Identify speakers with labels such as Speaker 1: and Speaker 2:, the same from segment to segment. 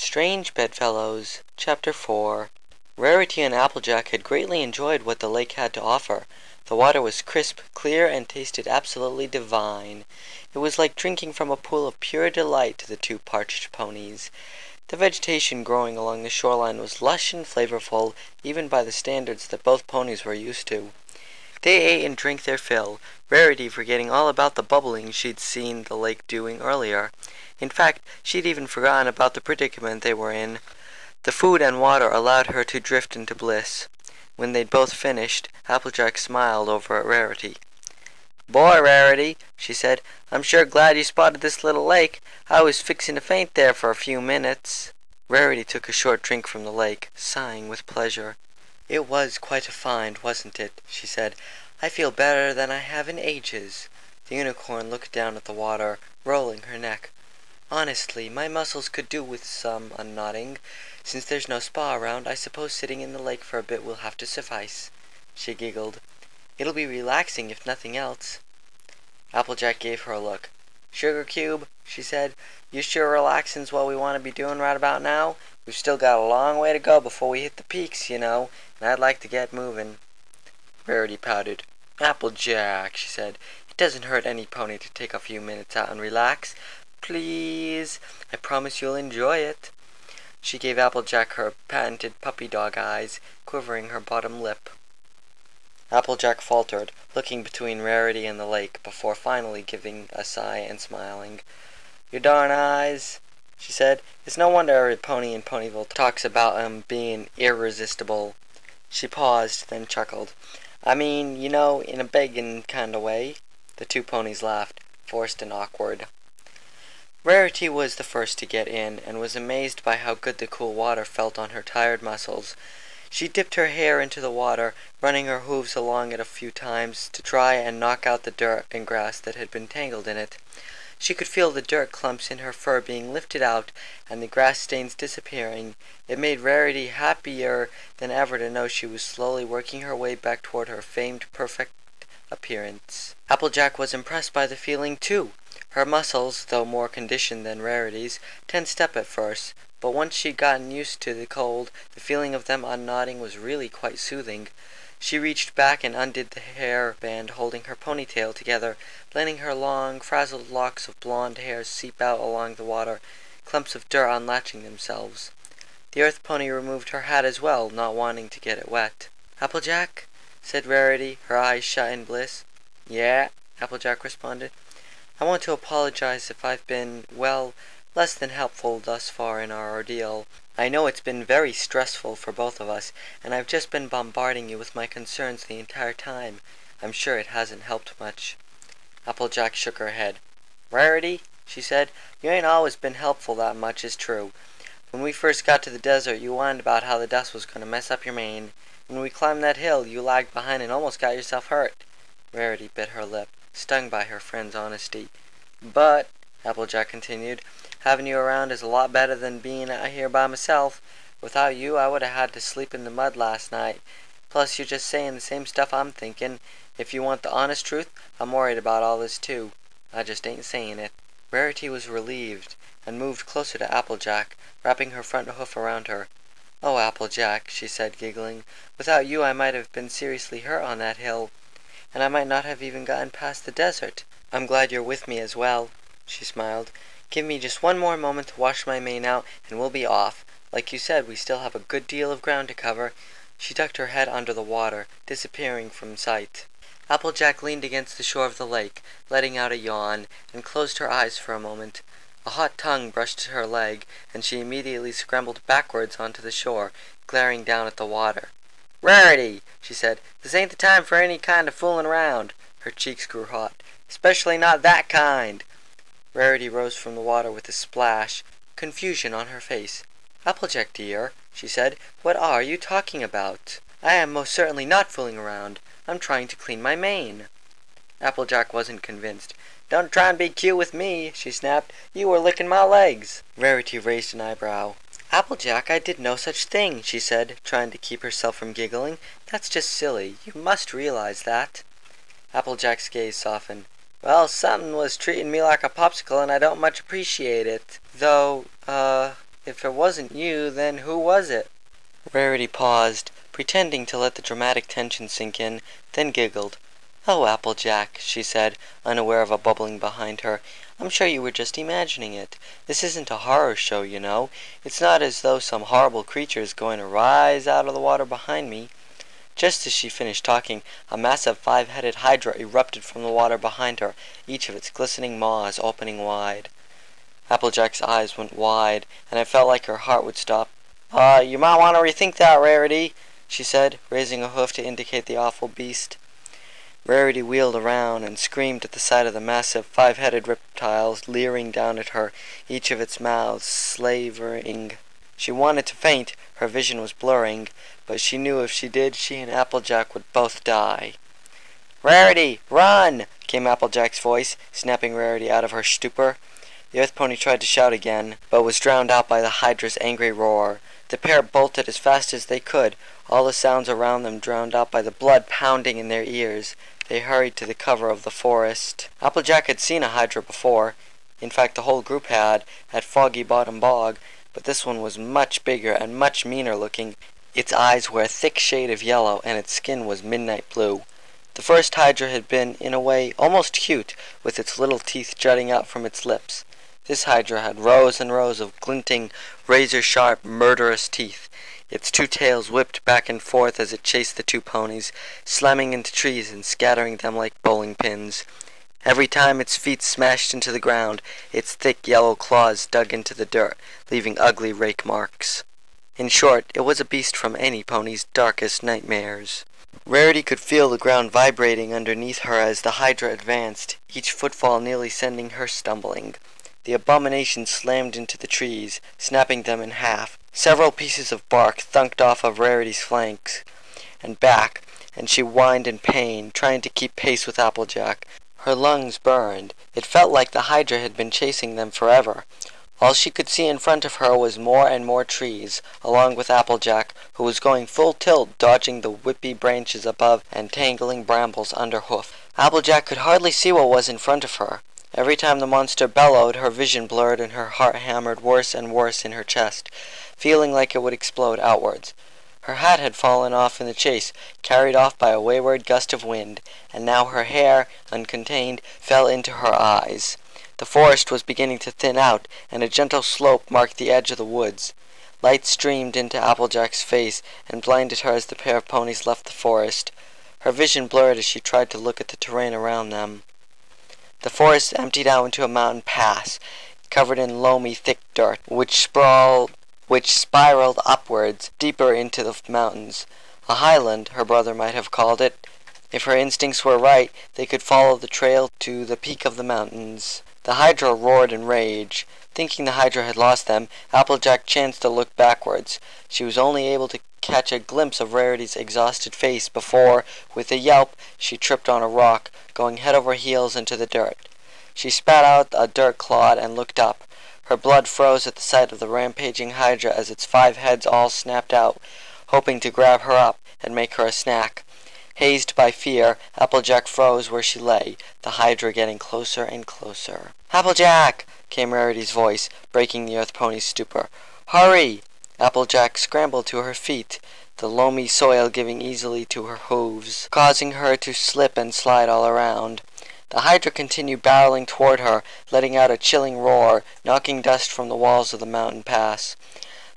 Speaker 1: Strange Bedfellows, Chapter 4. Rarity and Applejack had greatly enjoyed what the lake had to offer. The water was crisp, clear, and tasted absolutely divine. It was like drinking from a pool of pure delight to the two parched ponies. The vegetation growing along the shoreline was lush and flavorful, even by the standards that both ponies were used to. They ate and drank their fill, Rarity forgetting all about the bubbling she'd seen the lake doing earlier. In fact, she'd even forgotten about the predicament they were in. The food and water allowed her to drift into bliss. When they'd both finished, Applejack smiled over at Rarity. "Boy, Rarity," she said, "I'm sure glad you spotted this little lake. I was fixing to faint there for a few minutes." Rarity took a short drink from the lake, sighing with pleasure. "It was quite a find, wasn't it?" she said. "I feel better than I have in ages." The unicorn looked down at the water, rolling her neck. "Honestly, my muscles could do with some unknotting. Since there's no spa around, I suppose sitting in the lake for a bit will have to suffice." She giggled. "It'll be relaxing if nothing else." Applejack gave her a look. "Sugar Cube," she said, "you sure relaxing's what we want to be doing right about now? We've still got a long way to go before we hit the peaks, you know, and I'd like to get moving." Rarity pouted. "Applejack," she said, "it doesn't hurt any pony to take a few minutes out and relax. Please, I promise you'll enjoy it." She gave Applejack her patented puppy dog eyes, quivering her bottom lip. Applejack faltered, looking between Rarity and the lake, before finally giving a sigh and smiling. "Your darn eyes," she said. "It's no wonder every pony in Ponyville talks about 'em being irresistible." She paused, then chuckled. "I mean, you know, in a begging kind of way." The two ponies laughed, forced and awkward. Rarity was the first to get in, and was amazed by how good the cool water felt on her tired muscles. She dipped her hair into the water, running her hooves along it a few times to try and knock out the dirt and grass that had been tangled in it. She could feel the dirt clumps in her fur being lifted out and the grass stains disappearing. It made Rarity happier than ever to know she was slowly working her way back toward her famed perfect appearance. Applejack was impressed by the feeling too. Her muscles, though more conditioned than Rarity's, tensed up at first, but once she'd gotten used to the cold, the feeling of them unknotting was really quite soothing. She reached back and undid the hair band holding her ponytail together, letting her long, frazzled locks of blonde hair seep out along the water, clumps of dirt unlatching themselves. The earth pony removed her hat as well, not wanting to get it wet. "Applejack?" said Rarity, her eyes shut in bliss. "Yeah," Applejack responded. "I want to apologize if I've been, well, less than helpful thus far in our ordeal. I know it's been very stressful for both of us, and I've just been bombarding you with my concerns the entire time. I'm sure it hasn't helped much." Applejack shook her head. "Rarity," she said, "you ain't always been helpful, that much is true. When we first got to the desert, you whined about how the dust was going to mess up your mane. When we climbed that hill, you lagged behind and almost got yourself hurt." Rarity bit her lip, stung by her friend's honesty. "But," Applejack continued, "having you around is a lot better than being out here by myself. Without you, I would have had to sleep in the mud last night. Plus, you're just saying the same stuff I'm thinking. If you want the honest truth, I'm worried about all this too. I just ain't saying it." Rarity was relieved, and moved closer to Applejack, wrapping her front hoof around her. "Oh, Applejack," she said, giggling, "without you I might have been seriously hurt on that hill, and I might not have even gotten past the desert. I'm glad you're with me as well." She smiled. "Give me just one more moment to wash my mane out, and we'll be off. Like you said, we still have a good deal of ground to cover." She ducked her head under the water, disappearing from sight. Applejack leaned against the shore of the lake, letting out a yawn, and closed her eyes for a moment. A hot tongue brushed her leg, and she immediately scrambled backwards onto the shore, glaring down at the water. "Rarity," she said, "this ain't the time for any kind of fooling around." Her cheeks grew hot. "Especially not that kind." Rarity rose from the water with a splash, confusion on her face. "Applejack dear," she said, "what are you talking about? I am most certainly not fooling around. I'm trying to clean my mane." Applejack wasn't convinced. "Don't try and be cute with me," she snapped. "You were licking my legs." Rarity raised an eyebrow. "Applejack, I did no such thing," she said, trying to keep herself from giggling. "That's just silly. You must realize that." Applejack's gaze softened. "Well, something was treating me like a popsicle, and I don't much appreciate it. Though, If it wasn't you, then who was it? Rarity paused, pretending to let the dramatic tension sink in, then giggled. Oh, Applejack, she said, unaware of a bubbling behind her. I'm sure you were just imagining it. This isn't a horror show, you know. It's not as though some horrible creature is going to rise out of the water behind me. Just as she finished talking, a massive 5-headed hydra erupted from the water behind her, each of its glistening maws opening wide. Applejack's eyes went wide, and it felt like her heart would stop. You might want to rethink that, Rarity, she said, raising a hoof to indicate the awful beast. Rarity wheeled around and screamed at the sight of the massive 5-headed reptiles leering down at her, each of its mouths slavering. She wanted to faint, her vision was blurring, but she knew if she did, she and Applejack would both die. Rarity, run! Came Applejack's voice, snapping Rarity out of her stupor. The earth pony tried to shout again, but was drowned out by the hydra's angry roar. The pair bolted as fast as they could, all the sounds around them drowned out by the blood pounding in their ears. They hurried to the cover of the forest. Applejack had seen a hydra before. In fact, the whole group had, at Foggy Bottom Bog, but this one was much bigger and much meaner looking. Its eyes were a thick shade of yellow, and its skin was midnight blue. The first hydra had been, in a way, almost cute, with its little teeth jutting out from its lips. This hydra had rows and rows of glinting, razor-sharp, murderous teeth. Its two tails whipped back and forth as it chased the two ponies, slamming into trees and scattering them like bowling pins. Every time its feet smashed into the ground, its thick yellow claws dug into the dirt, leaving ugly rake marks. In short, it was a beast from any pony's darkest nightmares. Rarity could feel the ground vibrating underneath her as the hydra advanced, each footfall nearly sending her stumbling. The abomination slammed into the trees, snapping them in half. Several pieces of bark thunked off of Rarity's flanks and back, and she whined in pain, trying to keep pace with Applejack. Her lungs burned. It felt like the hydra had been chasing them forever. All she could see in front of her was more and more trees, along with Applejack, who was going full tilt, dodging the whippy branches above and tangling brambles underhoof. Applejack could hardly see what was in front of her. Every time the monster bellowed, her vision blurred and her heart hammered worse and worse in her chest, feeling like it would explode outwards. Her hat had fallen off in the chase, carried off by a wayward gust of wind, and now her hair, uncontained, fell into her eyes. The forest was beginning to thin out, and a gentle slope marked the edge of the woods. Light streamed into Applejack's face and blinded her as the pair of ponies left the forest. Her vision blurred as she tried to look at the terrain around them. The forest emptied out into a mountain pass, covered in loamy, thick dirt, which spiraled upwards, deeper into the mountains. A highland, her brother might have called it. If her instincts were right, they could follow the trail to the peak of the mountains. The hydra roared in rage. Thinking the hydra had lost them, Applejack chanced to look backwards. She was only able to catch a glimpse of Rarity's exhausted face before, with a yelp, she tripped on a rock, going head over heels into the dirt. She spat out a dirt clod and looked up. Her blood froze at the sight of the rampaging hydra as its 5 heads all snapped out, hoping to grab her up and make her a snack. Hazed by fear, Applejack froze where she lay, the hydra getting closer and closer. "Applejack!" came Rarity's voice, breaking the earth pony's stupor. "Hurry!" Applejack scrambled to her feet, the loamy soil giving easily to her hooves, causing her to slip and slide all around. The hydra continued barreling toward her, letting out a chilling roar, knocking dust from the walls of the mountain pass.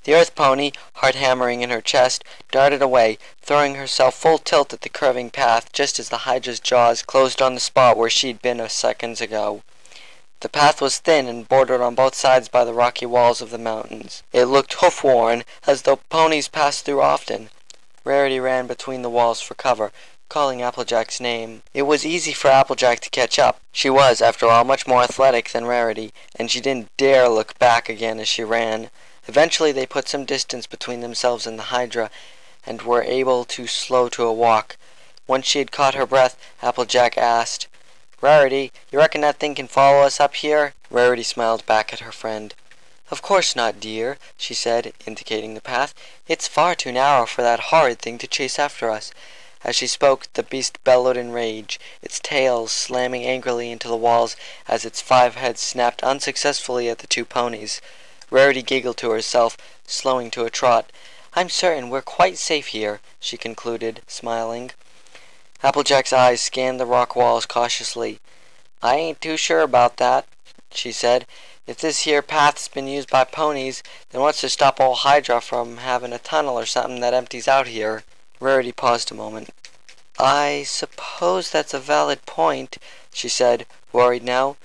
Speaker 1: The earth pony, heart hammering in her chest, darted away, throwing herself full tilt at the curving path just as the hydra's jaws closed on the spot where she'd been seconds ago. The path was thin and bordered on both sides by the rocky walls of the mountains. It looked hoof-worn, as though ponies passed through often. Rarity ran between the walls for cover, calling Applejack's name. It was easy for Applejack to catch up. She was, after all, much more athletic than Rarity, and she didn't dare look back again as she ran. Eventually they put some distance between themselves and the hydra, and were able to slow to a walk. Once she had caught her breath, Applejack asked, "Rarity, you reckon that thing can follow us up here?" Rarity smiled back at her friend. "Of course not, dear," she said, indicating the path. "It's far too narrow for that horrid thing to chase after us." As she spoke, the beast bellowed in rage, its tail slamming angrily into the walls as its 5 heads snapped unsuccessfully at the two ponies. Rarity giggled to herself, slowing to a trot. I'm certain we're quite safe here, she concluded, smiling. Applejack's eyes scanned the rock walls cautiously. I ain't too sure about that, she said. If this here path's been used by ponies, then what's to stop old Hydra from having a tunnel or something that empties out here? Rarity paused a moment. I suppose that's a valid point, she said, worried now.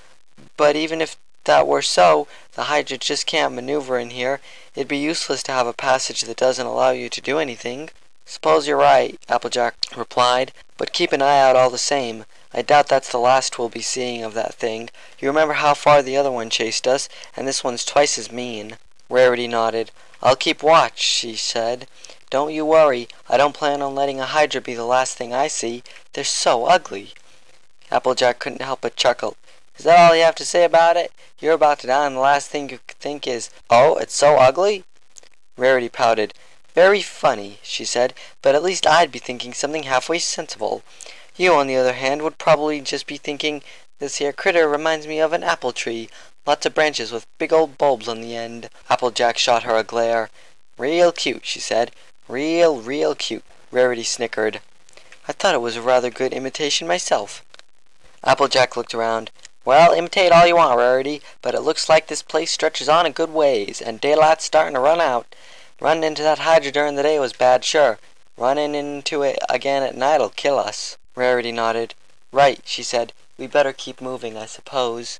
Speaker 1: But even if that were so, the Hydra just can't maneuver in here. It'd be useless to have a passage that doesn't allow you to do anything. Suppose you're right, Applejack replied, but keep an eye out all the same. I doubt that's the last we'll be seeing of that thing. You remember how far the other one chased us, and this one's twice as mean. Rarity nodded. I'll keep watch, she said. Don't you worry. I don't plan on letting a Hydra be the last thing I see. They're so ugly. Applejack couldn't help but chuckle. Is that all you have to say about it? You're about to die and the last thing you think is, oh, it's so ugly? Rarity pouted. Very funny, she said, but at least I'd be thinking something halfway sensible. You, on the other hand, would probably just be thinking, this here critter reminds me of an apple tree. Lots of branches with big old bulbs on the end. Applejack shot her a glare. Real cute, she said. Real cute. Rarity snickered. I thought it was a rather good imitation myself. Applejack looked around. Well, imitate all you want, Rarity, but it looks like this place stretches on a good ways, and daylight's starting to run out. Running into that Hydra during the day was bad, sure. Running into it again at night'll kill us. Rarity nodded. Right, she said. We better keep moving, I suppose.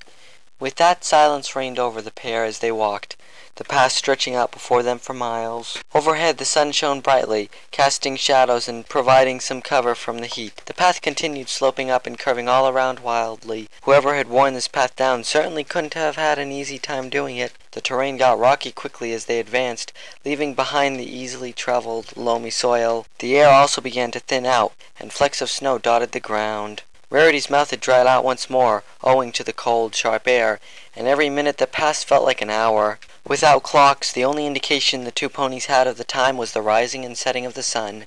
Speaker 1: With that, silence reigned over the pair as they walked, the path stretching out before them for miles. Overhead the sun shone brightly, casting shadows and providing some cover from the heat. The path continued sloping up and curving all around wildly. Whoever had worn this path down certainly couldn't have had an easy time doing it. The terrain got rocky quickly as they advanced, leaving behind the easily traveled, loamy soil. The air also began to thin out, and flecks of snow dotted the ground. Rarity's mouth had dried out once more, owing to the cold, sharp air, and every minute that passed felt like an hour. Without clocks, the only indication the two ponies had of the time was the rising and setting of the sun.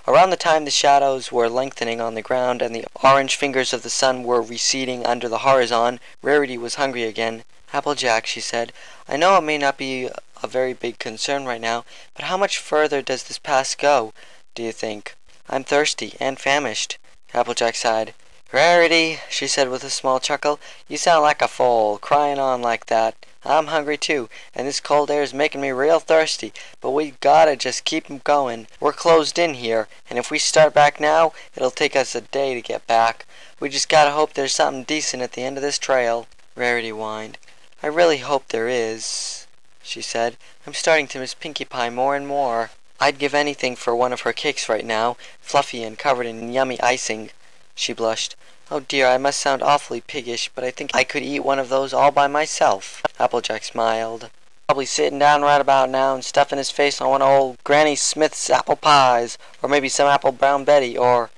Speaker 1: Around the time the shadows were lengthening on the ground and the orange fingers of the sun were receding under the horizon, Rarity was hungry again. Applejack, she said, I know it may not be a very big concern right now, but how much further does this pass go, do you think? I'm thirsty and famished. Applejack sighed. Rarity, she said with a small chuckle, you sound like a foal, crying on like that. I'm hungry too, and this cold air's making me real thirsty, but we gotta just keep 'em going. We're closed in here, and if we start back now, it'll take us a day to get back. We just gotta hope there's something decent at the end of this trail. Rarity whined. I really hope there is, she said. I'm starting to miss Pinkie Pie more and more. I'd give anything for one of her cakes right now, fluffy and covered in yummy icing. She blushed. Oh dear, I must sound awfully piggish, but I think I could eat one of those all by myself. Applejack smiled. Probably sitting down right about now and stuffing his face on one of old Granny Smith's apple pies, or maybe some apple brown Betty, or...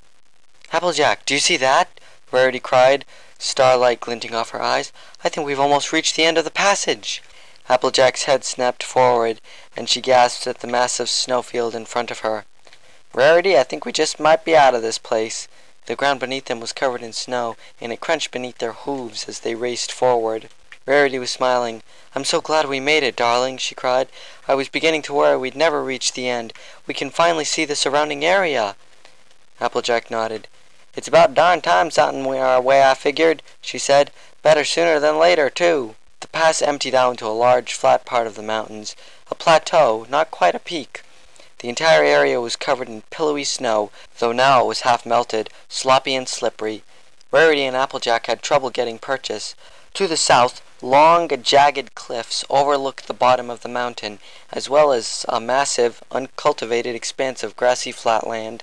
Speaker 1: Applejack, do you see that? Rarity cried, starlight glinting off her eyes. I think we've almost reached the end of the passage. Applejack's head snapped forward, and she gasped at the massive snowfield in front of her. Rarity, I think we just might be out of this place. The ground beneath them was covered in snow, and it crunched beneath their hooves as they raced forward. Rarity was smiling. I'm so glad we made it, darling, she cried. I was beginning to worry we'd never reach the end. We can finally see the surrounding area. Applejack nodded. It's about darn time something went our way, I figured, she said. Better sooner than later, too. The pass emptied out into a large, flat part of the mountains, a plateau, not quite a peak. The entire area was covered in pillowy snow, though now it was half melted, sloppy and slippery. Rarity and Applejack had trouble getting purchase. To the south, long, jagged cliffs overlooked the bottom of the mountain, as well as a massive, uncultivated expanse of grassy flatland.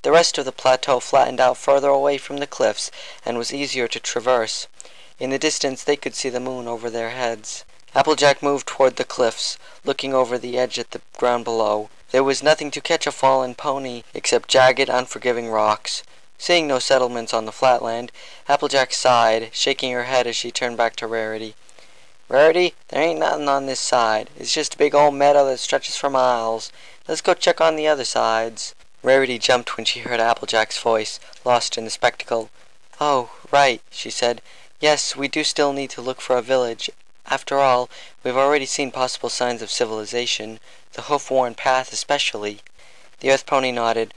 Speaker 1: The rest of the plateau flattened out further away from the cliffs, and was easier to traverse. In the distance they could see the moon over their heads. Applejack moved toward the cliffs, looking over the edge at the ground below. There was nothing to catch a fallen pony except jagged, unforgiving rocks. Seeing no settlements on the flatland, Applejack sighed, shaking her head as she turned back to Rarity. Rarity, there ain't nothing on this side. It's just a big old meadow that stretches for miles. Let's go check on the other sides. Rarity jumped when she heard Applejack's voice, lost in the spectacle. Oh, right, she said. Yes, we do still need to look for a village. After all, we've already seen possible signs of civilization, the hoof-worn path especially. The Earth pony nodded.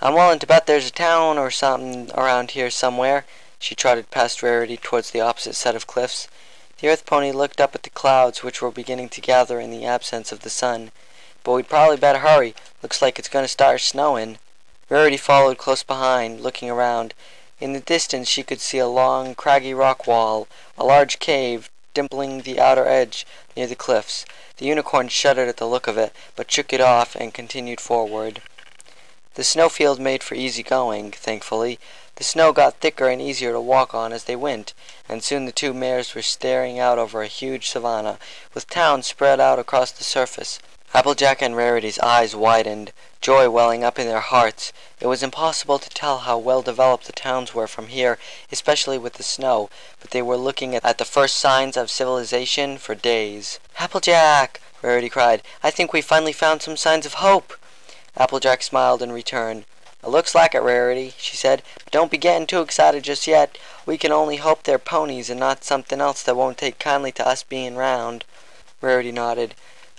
Speaker 1: I'm willing to bet there's a town or something around here somewhere. She trotted past Rarity towards the opposite set of cliffs. The Earth pony looked up at the clouds which were beginning to gather in the absence of the sun. But we'd probably better hurry. Looks like it's going to start snowing. Rarity followed close behind, looking around. In the distance she could see a long, craggy rock wall, a large cave, dimpling the outer edge near the cliffs. The unicorn shuddered at the look of it, but shook it off and continued forward. The snowfield made for easy going, thankfully. The snow got thicker and easier to walk on as they went, and soon the two mares were staring out over a huge savanna, with towns spread out across the surface. Applejack and Rarity's eyes widened, joy welling up in their hearts. It was impossible to tell how well developed the towns were from here, especially with the snow, but they were looking at the first signs of civilization for days. "Applejack!" Rarity cried. "I think we finally found some signs of hope!" Applejack smiled in return. "It looks like it, Rarity," she said, "but don't be getting too excited just yet. We can only hope they're ponies and not something else that won't take kindly to us being round." Rarity nodded.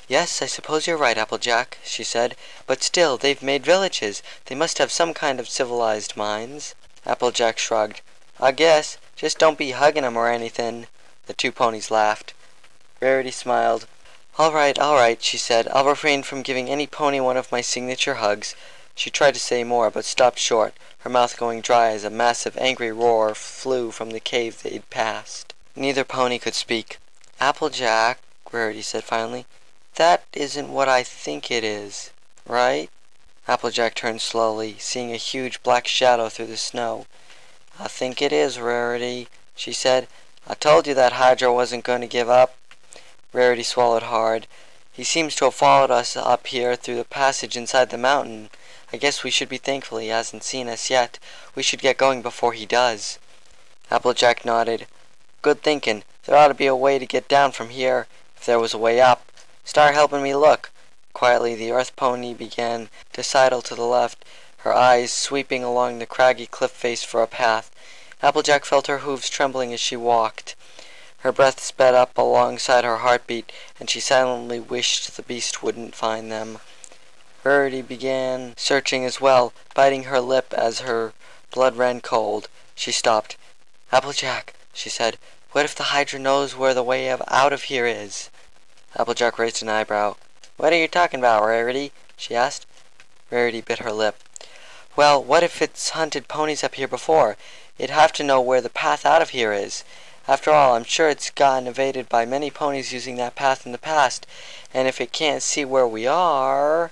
Speaker 1: "Yes, I suppose you're right, Applejack," she said, "but still, they've made villages. They must have some kind of civilized minds." Applejack shrugged. "I guess. Just don't be hugging 'em or anything." The two ponies laughed. Rarity smiled. All right, she said. "I'll refrain from giving any pony one of my signature hugs." She tried to say more, but stopped short, her mouth going dry as a massive, angry roar flew from the cave they'd passed. Neither pony could speak. "Applejack," Rarity said finally, "that isn't what I think it is, right?" Applejack turned slowly, seeing a huge black shadow through the snow. "I think it is, Rarity," she said. "I told you that hydra wasn't going to give up." Rarity swallowed hard. "He seems to have followed us up here through the passage inside the mountain. I guess we should be thankful he hasn't seen us yet. We should get going before he does." Applejack nodded. "Good thinking. There ought to be a way to get down from here, if there was a way up. Start helping me look." Quietly the Earth pony began to sidle to the left, her eyes sweeping along the craggy cliff face for a path. Applejack felt her hooves trembling as she walked. Her breath sped up alongside her heartbeat, and she silently wished the beast wouldn't find them. Rarity began searching as well, biting her lip as her blood ran cold. She stopped. "Applejack," she said, "what if the hydra knows where the way out of here is?" Applejack raised an eyebrow. "What are you talking about, Rarity?" she asked. Rarity bit her lip. "Well, what if it's hunted ponies up here before? It'd have to know where the path out of here is. After all, I'm sure it's gotten evaded by many ponies using that path in the past, and if it can't see where we are,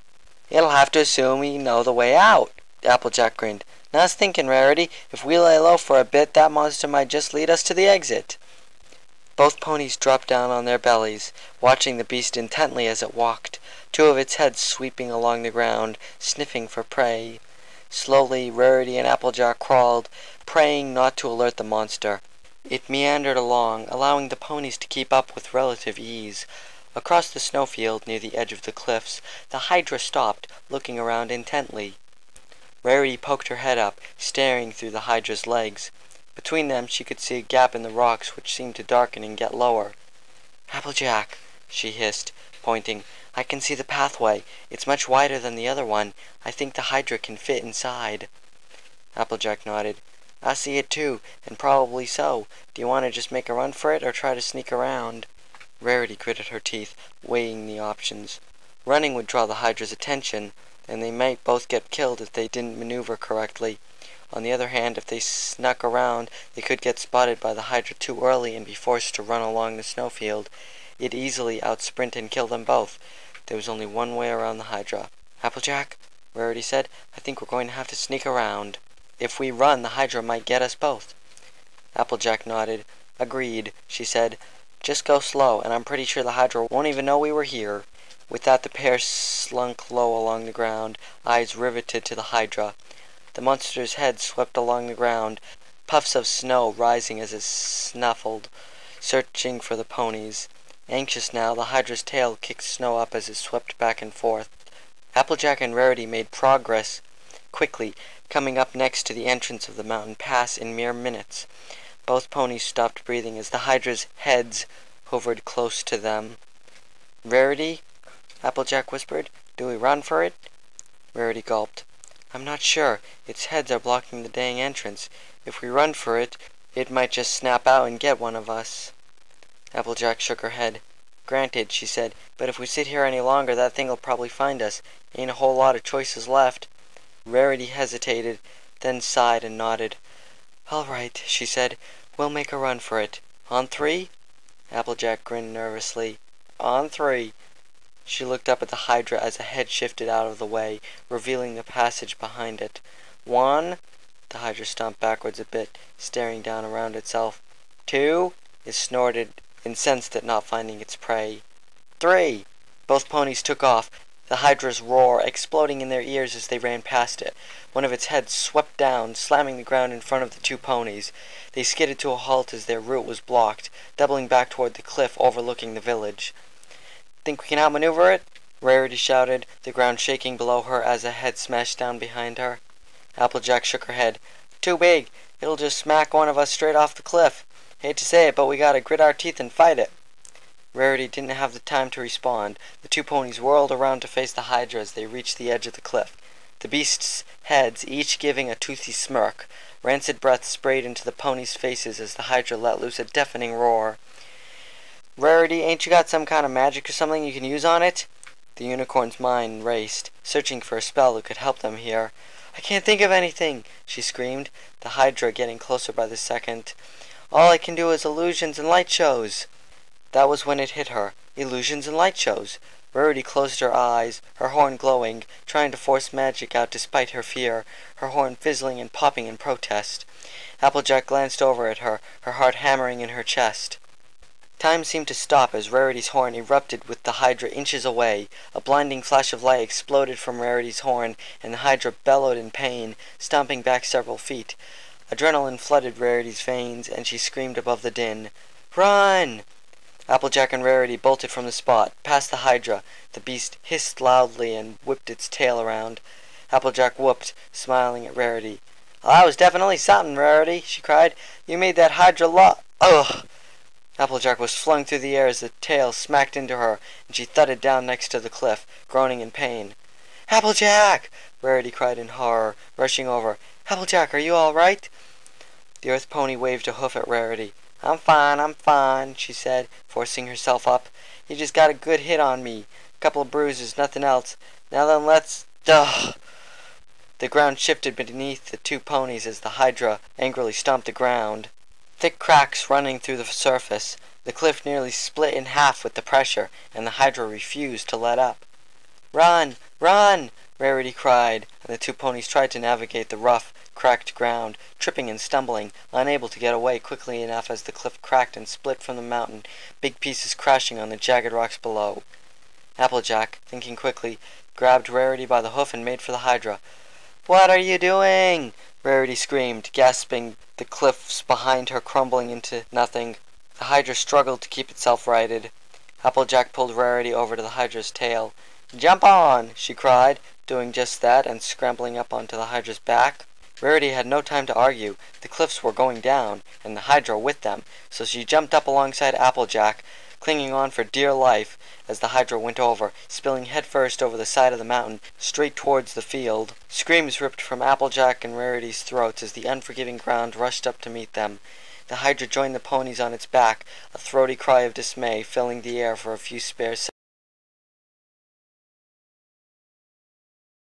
Speaker 1: it'll have to assume we know the way out." Applejack grinned. "Nice thinking, Rarity. If we lay low for a bit, that monster might just lead us to the exit." Both ponies dropped down on their bellies, watching the beast intently as it walked, two of its heads sweeping along the ground, sniffing for prey. Slowly Rarity and Applejack crawled, praying not to alert the monster. It meandered along, allowing the ponies to keep up with relative ease. Across the snowfield near the edge of the cliffs, the hydra stopped, looking around intently. Rarity poked her head up, staring through the hydra's legs. Between them she could see a gap in the rocks which seemed to darken and get lower. "Applejack," she hissed, pointing, "I can see the pathway. It's much wider than the other one. I think the hydra can fit inside." Applejack nodded. "I see it too, and probably so. Do you want to just make a run for it or try to sneak around?" Rarity gritted her teeth, weighing the options. Running would draw the hydra's attention, and they might both get killed if they didn't maneuver correctly. On the other hand, if they snuck around, they could get spotted by the hydra too early and be forced to run along the snowfield. It'd easily outsprint and kill them both. There was only one way around the hydra. "Applejack," Rarity said, "I think we're going to have to sneak around. If we run, the hydra might get us both." Applejack nodded. "Agreed," she said. "Just go slow, and I'm pretty sure the hydra won't even know we were here." With that the pair slunk low along the ground, eyes riveted to the hydra. The monster's head swept along the ground, puffs of snow rising as it snuffled, searching for the ponies. Anxious now, the hydra's tail kicked snow up as it swept back and forth. Applejack and Rarity made progress quickly, coming up next to the entrance of the mountain pass in mere minutes. Both ponies stopped breathing as the hydra's head's hovered close to them. "Rarity," Applejack whispered. "Do we run for it?" Rarity gulped. "I'm not sure. Its heads are blocking the dang entrance. If we run for it, it might just snap out and get one of us." Applejack shook her head. "Granted," she said, "but if we sit here any longer, that thing'll probably find us. Ain't a whole lot of choices left." Rarity hesitated, then sighed and nodded. "All right," she said. "We'll make a run for it. On three?" Applejack grinned nervously. "On three." She looked up at the hydra as a head shifted out of the way, revealing the passage behind it. "One." The hydra stomped backwards a bit, staring down around itself. "Two." It snorted, incensed at not finding its prey. "Three." Both ponies took off, the hydra's roar exploding in their ears as they ran past it. One of its heads swept down, slamming the ground in front of the two ponies. They skidded to a halt as their route was blocked, doubling back toward the cliff overlooking the village. "Think we can outmaneuver it?" Rarity shouted, the ground shaking below her as a head smashed down behind her. Applejack shook her head. "Too big. It'll just smack one of us straight off the cliff. Hate to say it, but we gotta grit our teeth and fight it." Rarity didn't have the time to respond. The two ponies whirled around to face the hydra as they reached the edge of the cliff, the beasts' heads each giving a toothy smirk. Rancid breath sprayed into the ponies' faces as the hydra let loose a deafening roar. "Rarity, ain't you got some kind of magic or something you can use on it?" The unicorn's mind raced, searching for a spell that could help them here. "I can't think of anything," she screamed, the hydra getting closer by the second. "All I can do is illusions and light shows." That was when it hit her. Illusions and light shows. Rarity closed her eyes, her horn glowing, trying to force magic out despite her fear, her horn fizzling and popping in protest. Applejack glanced over at her, her heart hammering in her chest. Time seemed to stop as Rarity's horn erupted with the hydra inches away. A blinding flash of light exploded from Rarity's horn, and the hydra bellowed in pain, stomping back several feet. Adrenaline flooded Rarity's veins, and she screamed above the din. "Run!" Applejack and Rarity bolted from the spot, past the hydra. The beast hissed loudly and whipped its tail around. Applejack whooped, smiling at Rarity. "Well, that was definitely something, Rarity," she cried. "You made that hydra Ugh!" Applejack was flung through the air as the tail smacked into her, and she thudded down next to the cliff, groaning in pain. "Applejack!" Rarity cried in horror, rushing over. "Applejack, are you all right?" The earth pony waved a hoof at Rarity. I'm fine," she said, forcing herself up. "You just got a good hit on me. Couple of bruises, nothing else. Now then, let's... Ugh!" The ground shifted beneath the two ponies as the hydra angrily stomped the ground. Thick cracks running through the surface. The cliff nearly split in half with the pressure, and the hydra refused to let up. "Run! Run!" Rarity cried, and the two ponies tried to navigate the rough, cracked ground, tripping and stumbling, unable to get away quickly enough as the cliff cracked and split from the mountain, big pieces crashing on the jagged rocks below. Applejack, thinking quickly, grabbed Rarity by the hoof and made for the hydra. "What are you doing?" Rarity screamed, gasping, the cliffs behind her crumbling into nothing. The hydra struggled to keep itself righted. Applejack pulled Rarity over to the hydra's tail. "Jump on!" she cried, doing just that and scrambling up onto the hydra's back. Rarity had no time to argue. The cliffs were going down, and the hydra with them, so she jumped up alongside Applejack, clinging on for dear life as the hydra went over, spilling headfirst over the side of the mountain, straight towards the field. Screams ripped from Applejack and Rarity's throats as the unforgiving ground rushed up to meet them. The hydra joined the ponies on its back, a throaty cry of dismay filling the air for a few spare seconds.